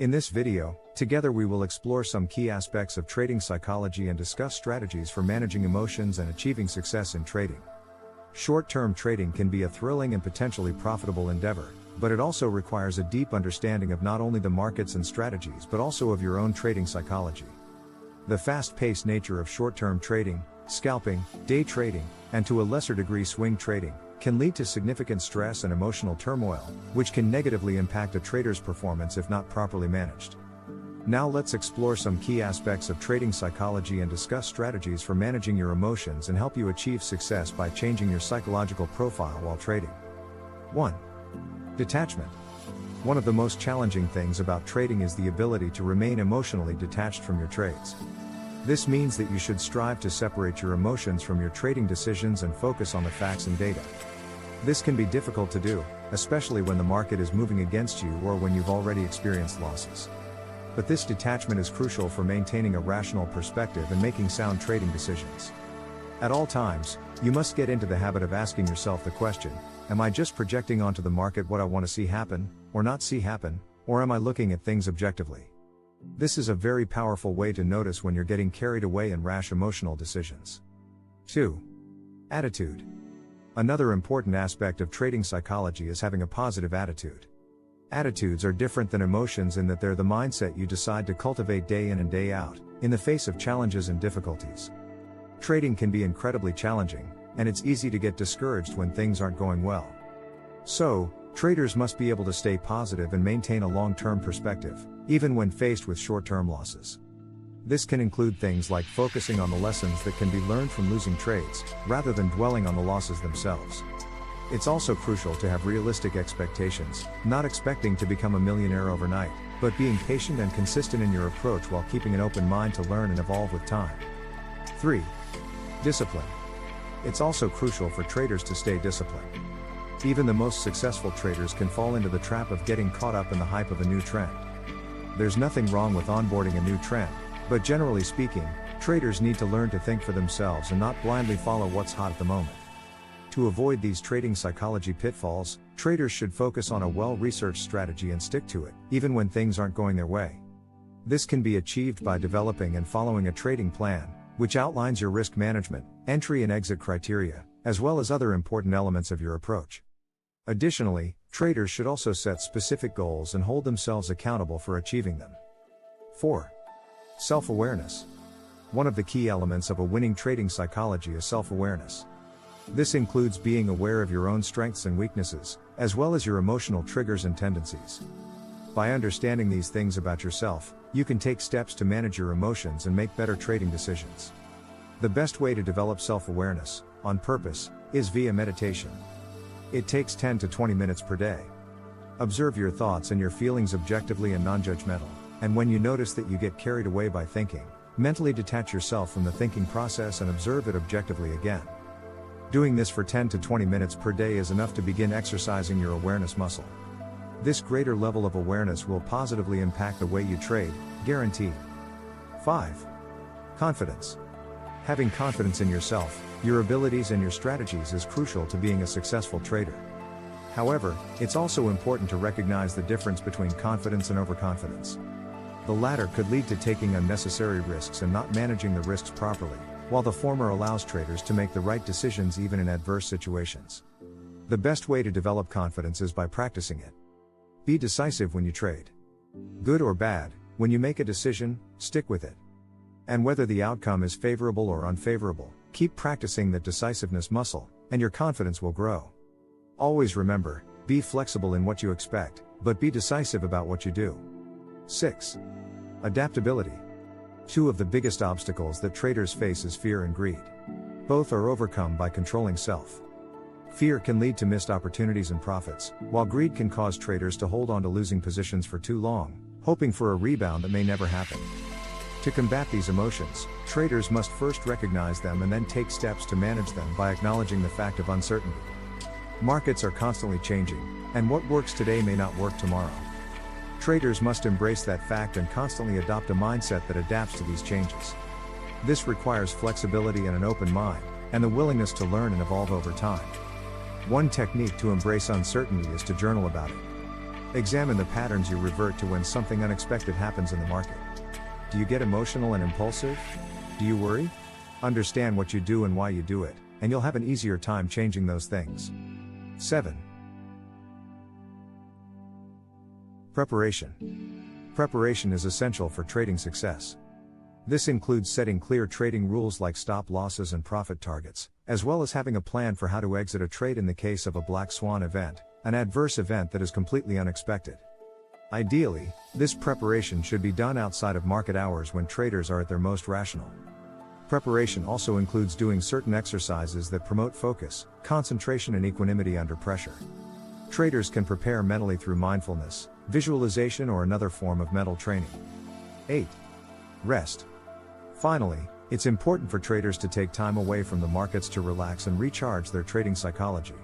In this video, together we will explore some key aspects of trading psychology and discuss strategies for managing emotions and achieving success in trading. Short-term trading can be a thrilling and potentially profitable endeavor, but it also requires a deep understanding of not only the markets and strategies but also of your own trading psychology. The fast-paced nature of short-term trading, scalping, day trading, and to a lesser degree swing trading, can lead to significant stress and emotional turmoil, which can negatively impact a trader's performance if not properly managed. Now let's explore some key aspects of trading psychology and discuss strategies for managing your emotions and help you achieve success by changing your psychological profile while trading. 1. Detachment. One of the most challenging things about trading is the ability to remain emotionally detached from your trades. This means that you should strive to separate your emotions from your trading decisions and focus on the facts and data. This can be difficult to do, especially when the market is moving against you or when you've already experienced losses. But this detachment is crucial for maintaining a rational perspective and making sound trading decisions. At all times, you must get into the habit of asking yourself the question, am I just projecting onto the market what I want to see happen, or not see happen, or am I looking at things objectively? This is a very powerful way to notice when you're getting carried away in rash emotional decisions. 2. Attitude. Another important aspect of trading psychology is having a positive attitude. Attitudes are different than emotions in that they're the mindset you decide to cultivate day in and day out, in the face of challenges and difficulties. Trading can be incredibly challenging, and it's easy to get discouraged when things aren't going well. So, traders must be able to stay positive and maintain a long-term perspective, even when faced with short-term losses. This can include things like focusing on the lessons that can be learned from losing trades, rather than dwelling on the losses themselves. It's also crucial to have realistic expectations, not expecting to become a millionaire overnight, but being patient and consistent in your approach while keeping an open mind to learn and evolve with time. 3. Discipline. It's also crucial for traders to stay disciplined. Even the most successful traders can fall into the trap of getting caught up in the hype of a new trend. There's nothing wrong with onboarding a new trend, but generally speaking, traders need to learn to think for themselves and not blindly follow what's hot at the moment. To avoid these trading psychology pitfalls, traders should focus on a well-researched strategy and stick to it, even when things aren't going their way. This can be achieved by developing and following a trading plan, which outlines your risk management, entry and exit criteria, as well as other important elements of your approach. Additionally, traders should also set specific goals and hold themselves accountable for achieving them. 4. Self-awareness. One of the key elements of a winning trading psychology is self-awareness. This includes being aware of your own strengths and weaknesses, as well as your emotional triggers and tendencies. By understanding these things about yourself, you can take steps to manage your emotions and make better trading decisions. The best way to develop self-awareness, on purpose, is via meditation. It takes 10 to 20 minutes per day. Observe your thoughts and your feelings objectively and non-judgmental, and when you notice that you get carried away by thinking, mentally detach yourself from the thinking process and observe it objectively again. Doing this for 10 to 20 minutes per day is enough to begin exercising your awareness muscle. This greater level of awareness will positively impact the way you trade, guaranteed. 5. Confidence. Having confidence in yourself, your abilities and your strategies is crucial to being a successful trader. However, it's also important to recognize the difference between confidence and overconfidence. The latter could lead to taking unnecessary risks and not managing the risks properly, while the former allows traders to make the right decisions even in adverse situations. The best way to develop confidence is by practicing it. Be decisive when you trade. Good or bad, when you make a decision, stick with it. And whether the outcome is favorable or unfavorable, keep practicing that decisiveness muscle, and your confidence will grow. Always remember, be flexible in what you expect, but be decisive about what you do. 6. Adaptability. Two of the biggest obstacles that traders face is fear and greed. Both are overcome by controlling self. Fear can lead to missed opportunities and profits, while greed can cause traders to hold on to losing positions for too long, hoping for a rebound that may never happen. To combat these emotions, traders must first recognize them and then take steps to manage them by acknowledging the fact of uncertainty. Markets are constantly changing, and what works today may not work tomorrow. Traders must embrace that fact and constantly adopt a mindset that adapts to these changes. This requires flexibility and an open mind, and the willingness to learn and evolve over time. One technique to embrace uncertainty is to journal about it. Examine the patterns you revert to when something unexpected happens in the market. Do you get emotional and impulsive? Do you worry? Understand what you do and why you do it, and you'll have an easier time changing those things. 7. Preparation. Preparation is essential for trading success. This includes setting clear trading rules like stop losses and profit targets, as well as having a plan for how to exit a trade in the case of a black swan event, an adverse event that is completely unexpected. Ideally, this preparation should be done outside of market hours when traders are at their most rational. Preparation also includes doing certain exercises that promote focus, concentration, and equanimity under pressure. Traders can prepare mentally through mindfulness, visualization, or another form of mental training. 8. Rest. Finally, it's important for traders to take time away from the markets to relax and recharge their trading psychology.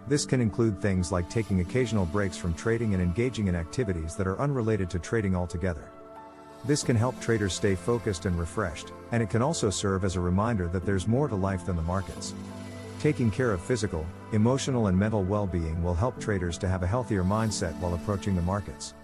This can include things like taking occasional breaks from trading and engaging in activities that are unrelated to trading altogether. This can help traders stay focused and refreshed, and it can also serve as a reminder that there's more to life than the markets. Taking care of physical, emotional, and mental well-being will help traders to have a healthier mindset while approaching the markets.